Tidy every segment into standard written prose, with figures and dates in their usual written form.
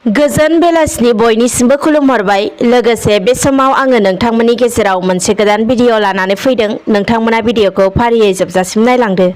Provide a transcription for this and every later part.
गोजोन बेलासिनि बयनिसिमबो खुलुमहरबाय। लोगोसे बे समाव आङो नोंथांमोननि गेजेराव मोनसे गोदान भिडिअ लानानै फैदों। नोंथांमोना भिडिअखौ फारियै जोबजासिम नायलांदो।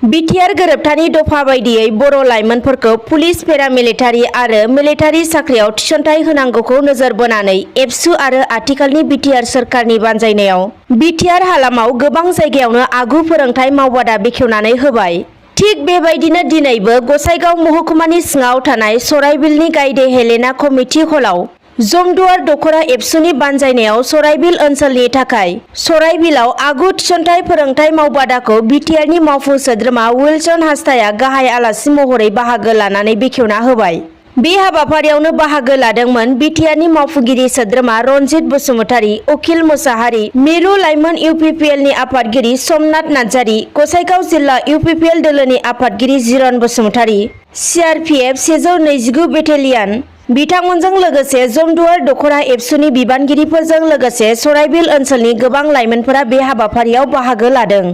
बिटिआर गोरोबथानि दफा बायदियै बर' लाइमोनफोरखौ पुलिस, पेरामिलिटारि आरो मिलिटारि साख्रियाव थिसनथाइ होनांगौखौ नोजोर बोनानै एबसु आरो आथिखालनि बिटिआर सोरखारनि बानजायनायाव बिटिआर हालामाव गोबां जायगायावनो आगु फोरोंथाइ मावबादा बेखेवनानै होबाय। थिग बेबायदिनो दिनैबो गसाइगाव महकुमानि सिङाव थानाय सराइबिलनि गायदे हेलेना कमिटि हलाव जमदुवार दख'रा एबसुनि बानजायनायाव सराइबिल ओनसोलनि थाखाय सराइबिलाव आगु थिसनथाइ फोरोंथाइ मावबादाखौ बिटिआरनि मावफुं सोद्रोमा विल्सन हासदाया गाहाय आलासि महरै बाहागो लानानै बेखेवना होबाय। बे हाबाफारियावनो बाहागो लादोंमोन बिटिआरनि मावफुंगिरि सोद्रोमा रनजित बसुमतारी, उखिल मुसाहारि, मिरु लाइमोन इउपिपिएलनि आफादगिरि समनाथ नार्जारी, गसाइगाव जिल्ला इउपिपिएल दोलोनि आफादगिरि जिरन बसुमतारी, सिआरपिएफ 129 बेटेलियान बिथांमोनजों लोगोसे जमदुवार दख'रा एबसुनि बिबानगिरिफोरजों लोगोसे सराइबिल ओनसोलनि गोबां लाइमोनफोरा बे हाबाफारियाव बाहागो लादों।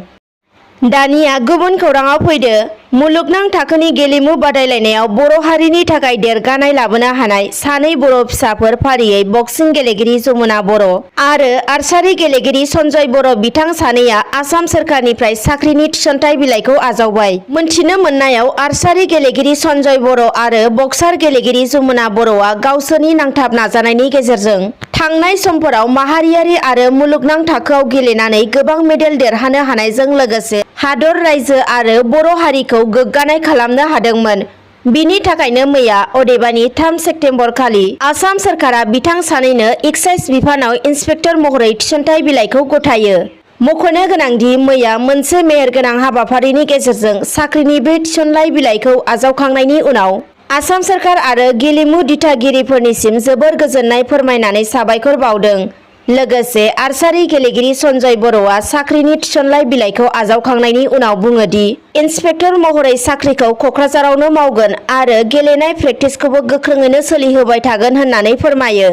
दानिया गुबुन खौराङाव फैदो। मुलुगनां थाखोनि गेलेमु बादायलायनायाव बर' हारिनि थाखाय देरगानाय लाबोनो हानाय सानै बर' फिसाफोर फारियै बक्सिं गेलेगिरि जमुना बर' आरो आर्चारि गेलेगिरि सन्जय बर' बिथां सानैया आसाम सोरखारनिफ्राय साख्रिनि थिसनथाइ बिलाइखौ आजावबाय। मोनथिनो मोननायाव आर्चारि गेलेगिरि सन्जय बर' आरो बक्सार गेलेगिरि जमुना बर'आ गावसोरनि नांथाब नाजानायनि गेजेरजों थांनाय समफोराव माहारियारि आरो मुलुगनां थाखोआव गेलेनानै गोबां मेडेल देरहानो हानायजों लोगोसे हादर, रायजो आरो बर' हारिखौ गोग्गानाय खालामनो हादोंमोन। बिनि थाखायनो मैया अदेबानि 3 सेप्तेम्बर खालि आसाम सोरखारा बिथां सानैनो एक्साइज बिफानाव इन्सपेक्टर महरै थिसनथाइ बिलाइखौ गथायो। मख'नो गोनांदि मैया मोनसे मेहेरगोनां हाबाफारिनि गेजेरजों साख्रिनि बे थिसनथाइ बिलाइखौ आजावखांनायनि उनाव आसाम सोरखार आरो गेलेमु दिथागिरिफोरनिसिम जोबोर गोजोननाय फोरमायनानै साबायखर बावदों। लोगोसे आर्चारि गेलेगिरि सन्जय बर'आ साख्रिनि थिसनथाइ बिलाइखौ आजावखांनायनि उनाव बुङोदि इन्सपेक्टर महरै साख्रिखौ क'क्राझारावनो मावगोन आरो गेलेनाय प्रेक्टिसखौबो गोख्रोङैनो सोलिहोबाय थागोन होननानै फोरमायो।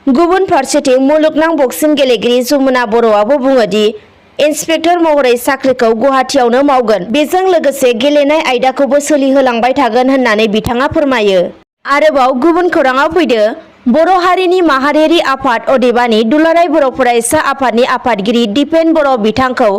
गुबुन फारसेथिं मुलुगनां बक्सिं गेलेगिरि जमुना बर'आबो बुङोदि इन्सपेक्टर महरै साख्रिखौ गुवाहाटियावनो मावगोन, बेजों लोगोसे गेलेनाय आयदाखौबो सोलिहोलांबाय थागोन होननानै बिथाङा फोरमायो। आरोबाव गुबुन खौराङाव फैदो। बर' हारिनि माहारियारि आफाद अदेबानि दुलाराय बर' फरायसा आफादनि आफादगिरि दिपेन बर' बिथांखौ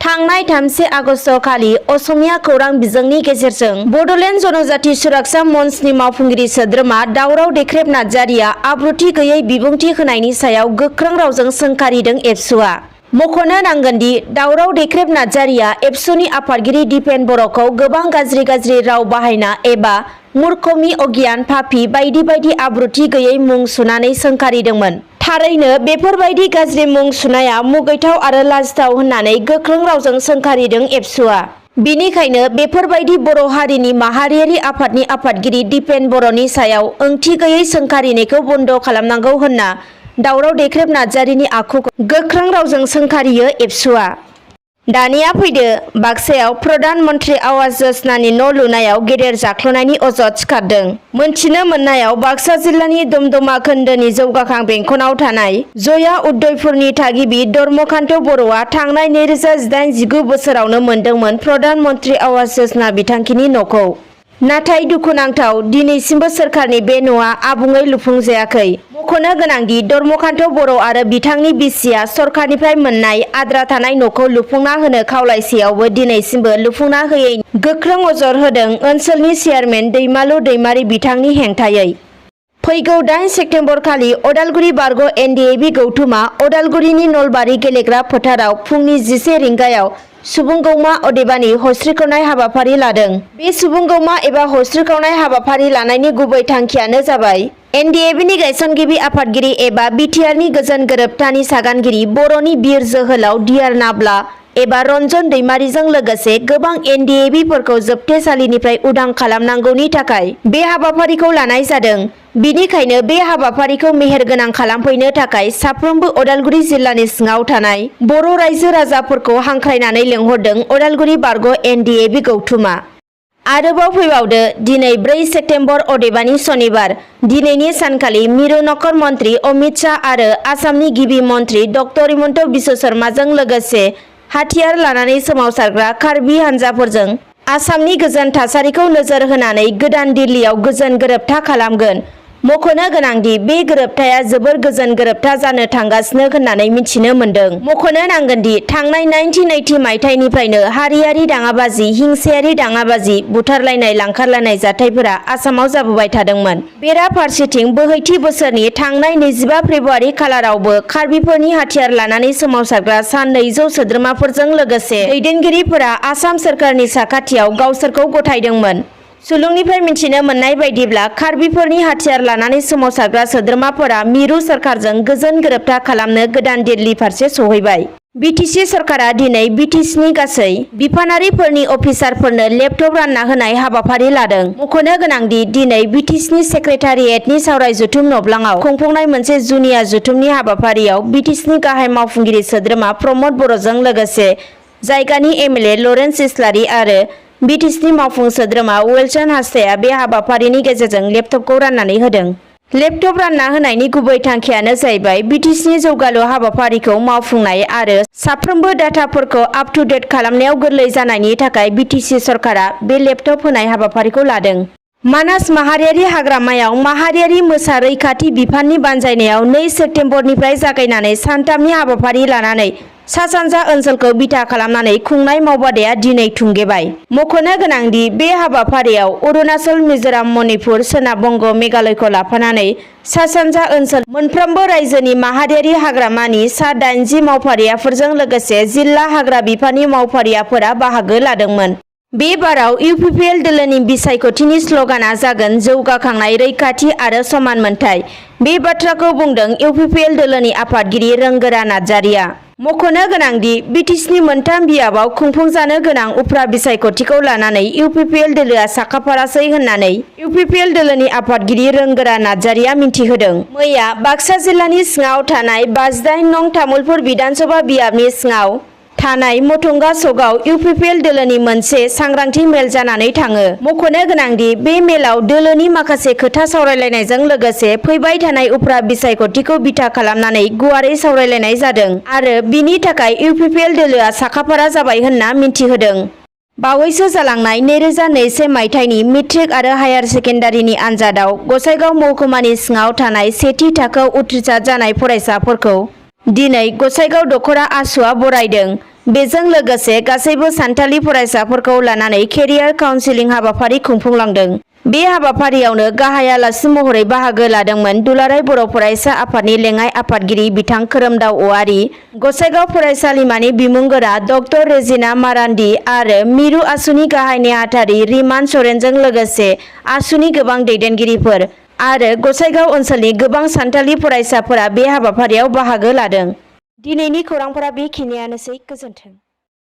थांनाय 3 आगस्ट खालि असमिया खौरां बिजोंनि गेजेरजों बड'लेण्ड जनजाति सुरक्षा मन्चनि मावफुंगिरि सोद्रोमा दावराव देख्रेब नार्जारिया आब्रुथि गैयै बिबुंथि होनायनि सायाव गोख्रों रावजों सोंखारिदों एबसुआ। मख'नो नांगोनदि दावराव देख्रेब नार्जारिया एबसुनि आफादगिरि दिपेन बर'खौ गोबां गाज्रि राव बाहायना एबा मुर्खमि, अगियान, पापी बायदि बायदि आब्रुथि गैयै मुं सुनानै सोंखारिदोंमोन। थारैनो बेफोरबायदि गाज्रि मुं सुनाया मुगैथाव आरो लाजिथाव होननानै गोख्रों रावजों सोंखारिदों एबसुआ। बिनिखायनो बेफोरबायदि बर' हारिनि माहारियारि आफादनि आफादगिरि दिपेन बर'नि सायाव ओंथि गैयै सोंखारिनायखौ बन्द' खालामनांगौ होनना दावराव देख्रेब नार्जारिनि आखुखौ गोख्रों रावजों सोंखारियो एबसुआ। दानिया फैदो। बाक्सायाव प्रधान मन्त्रि आवास योजनानि न' लुनायाव गेदेर जाख्ल'नायनि अजद सिखारदों। मोनथिनो मोननायाव बाक्सा जिल्लानि दमदमा खोन्दोनि जौगाखां बेंखनाव थानाय जया उदयपुरनि थागिबि धर्मकान्त बर'आ थांनाय 2018-19 बोसोरावनो मोनदोंमोन प्रधान मन्त्रि आवास योजना बिथांखिनि न'खौ। नाथाय दुखुनांथाव दिनैसिमबो सोरखारनि बे न'आ आबुङै लुफुंजायाखै। मख'नो गोनांदि धर्मकान्त बर' आरो बिथांनि बिसिया सरखारनिफ्राय मोननाय आद्रा थानाय न'खौ लुफुंना होनो खावलायसेयावबो दिनैसिमबो लुफुंना होयैनि गोख्रों अजद होदों ओनसोलनि चेयारमेन दैमालु दैमारि बिथांनि हेंथायै। फैगौ 8 सेप्तेम्बर खालि अदालगुरि बारग' NDFB गौथुमा अदालगुरिनि नलबारि गेलेग्रा फोथाराव फुंनि 11 रिंगायाव सुबुंगौमा अदेबानि हस्रिखावनाय हाबाफारि लादों। बे सुबुंगौमा एबा हस्रिखावनाय हाबाफारि लानायनि गुबै थांखियानो जाबाय NDFBनि गायसनगिरि आफादगिरि एबा बिटिआरनि गोजोन गोरोबथानि सागानगिरि बर'नि बिर जोहोलाव डिआर नाब्ला एबा रन्जन दैमारिजों लोगोसे गोबां NDFBफोरखौ जोबथेसालिनिफ्राय उदां खालामनांगौनि थाखाय बे हाबाफारिखौ लानाय जादों। बिनिखायनो बे हाबाफारिखौ मेहेरगोनां खालामफैनो थाखाय साफ्रोमबो अदालगुरि जिल्लानि सिङाव थानाय बर' रायजो राजाफोरखौ हांख्रायनानै लेंहरदों अदालगुरि बारग' NDFB गौथुमा। आरोबाव फैबावदो। दिनै 4 सेप्तेम्बर अदेबानि सनिबार। दिनैनि सानखालि मिरु नखर मन्त्रि अमित शाह आरो आसामनि गिबि मन्त्रि डक्टर हिमन्त बिश्व शर्माजों लोगोसे हाथियार लानानै सोमावसारग्रा कार्बि हानजाफोरजों आसामनि गोजोन थासारिखौ नोजोर होनानै गोदान दिल्लीयाव गोजोन गोरोबथा खालामगोन। मख'नो गोनांदि बे गोरोबथाया जोबोर गोजोन गोरोबथा जानो थांगासिनो होननानै मिथिनो मोन्दों। मख'नो नांगोनदि थांनाय 1980 मायथाइनिफ्रायनो हारियारि दाङाबाजि, हिंसायारि दाङाबाजि, बुथारलायनाय, लांखारलायनाय जाथायफोरा आसामाव जाबोबाय थादोंमोन। बेराफारसेथिं बोहैथि बोसोरनि थांनाय 25 फेब्रुआरि खालारावबो कार्बिफोरनि हाथियार लानानै सोमावसारग्रा सा 200 सोद्रोमाफोरजों लोगोसे दैदेनगिरिफोरा आसाम सोरखारनि साखाथियाव गावसोरखौ गथायदोंमोन। सुलुंनिफ्राय मिथिनो मोननाय बायदिब्ला कार्बिफोरनि हाथियार लानानै सोमावसारग्रा सोद्रोमाफोरा मिरु सोरखारजों गोजोन गोरोबथा खालामनो गोदान दिल्ली फारसे सौहैबाय। बिटिसि सरकारा दिनै बिटिसिनि गासै बिफानारिफोरनि अफिसारफोरनो लेपटप रानना होनाय हाबाफारि लादों। मख'नो गोनांदि दिनै बिटिसिनि सेक्रेटारियेटनि सावराय जथुम नब्लाङाव खुंफुंनाय मोनसे जुनिया जथुमनि हाबाफारियाव बिटिसिनि गाहाय मावफुंगिरि सोद्रोमा प्रमद बर'जों लोगोसे जायगानि एमएलए लरेन्स इस्लारि आरो बिटिसिनि मावफुं सोद्रोमा वेलसन हासदाया बे हाबाफारिनि गेजेरजों लेपटपखौ राननानै होदों। लेपटप रानना होनायनि गुबै थांखियानो जाहैबाय बिटिसिनि जौगालु हाबाफारिखौ मावफुंनाय आरो साफ्रोमबो डाटाफोरखौ आप टु डेट खालामनायाव गोरलै जानायनि थाखाय बिटिसि सरकारा बे लेपटप होनाय हाबाफारिखौ लादों। मानास माहारियारि हाग्रामायाव माहारियारि मोसा रैखाथि बिफाननि बानजायनायाव 2 सेप्तेम्बरनिफ्राय जागायनानै सानथामनि हाबाफारि लानानै सा-सानजा ओनसोलखौ बिथा खालामनानै खुंनाय मावबादाया दिनै थुंगेबाय। मख'नो गोनांदि बे हाबाफारियाव अरुणाचल, मिजोराम, मणिपुर, सोनाब बंग, मेघालयखौ लाफानानै सा-सानजा ओनसोल मोनफ्रोमबो रायजोनि माहारियारि हाग्रामानि सा 80 मावफारियाफोरजों लोगोसे जिल्ला हाग्रा बिफाननि मावफारियाफोरा बाहागो लादोंमोन। बे बाराव इउपिपिएल दोलोनि बिसायख'थिनि स्ल'गाना जागोन जौगाखांनाय, रैखाथि आरो समान मोनथाय। बे बाथ्राखौ बुंदों इउपिपिएल दोलोनि आफादगिरि रोंगोरा नार्जारिया। मख'नो गोनांदि बिटिसिनि मोनथाम बियाबाव खुंफुंजानो गोनां उफ्रा बिसायख'थिखौ लानानै इउपिपिएल दोलोआ साखाफारासै होननानै इउपिपिएल दोलोनि आफादगिरि रोंगोरा नार्जारिया मिन्थिहोदों। मैया बाक्सा जिल्लानि सिङाव थानाय 58 नं तामुलपुर बिधानसभा बियाबनि सिङाव थानाय मथंगा सकआव इउपिपिएल दोलोनि मोनसे सांग्रांथि मेल जानानै थाङो। मख'नो गोनांदि बे मेलाव दोलोनि माखासे खोथा सावरायलायनायजों लोगोसे फैबाय थानाय उफ्रा बिसायख'थिखौ बिथा खालामनानै गुवारै सावरायलायनाय जादों आरो बिनि थाखाय इउपिपिएल दोलोआ साखाफारा जाबाय होनना मिन्थिहोदों। बावैसो जालांनाय 2021 मायथाइनि मेट्रिक आरो हायार सेकेन्डारिनि आन्जादआव गसाइगाव महकुमानि सिङाव थानाय सेथि थाखोआव उथ्रिसार जानाय फरायसाफोरखौ दिनै गसाइगाव दख'रा आसुआ बरायदों। बेजों लोगोसे गासैबो सानथालि फरायसाफोरखौ लानानै केरियार काउन्सिलिं हाबाफारि खुंफुंलांदों। बे हाबाफारियावनो गाहाय आलासि महरै बाहागो लादोंमोन दुलाराय बर' फरायसा आफादनि लेङाइ आफादगिरि बिथां खोरोमदाव औवारि, गसाइगाव फरायसालिमानि बिमुंगोरा डक्टर रेजिना मारान्डि आरो मिरु आसुनि गाहाय नेहाथारि रिमान सरेनजों लोगोसे आसुनि गोबां दैदेनगिरिफोर आरो गसाइगाव ओनसोलनि गोबां सानथालि फरायसाफोरा बे हाबाफारियाव बाहागो लादों। दिनैनि खौरांफोरा बेखिनियानोसै। गोजोन्थों।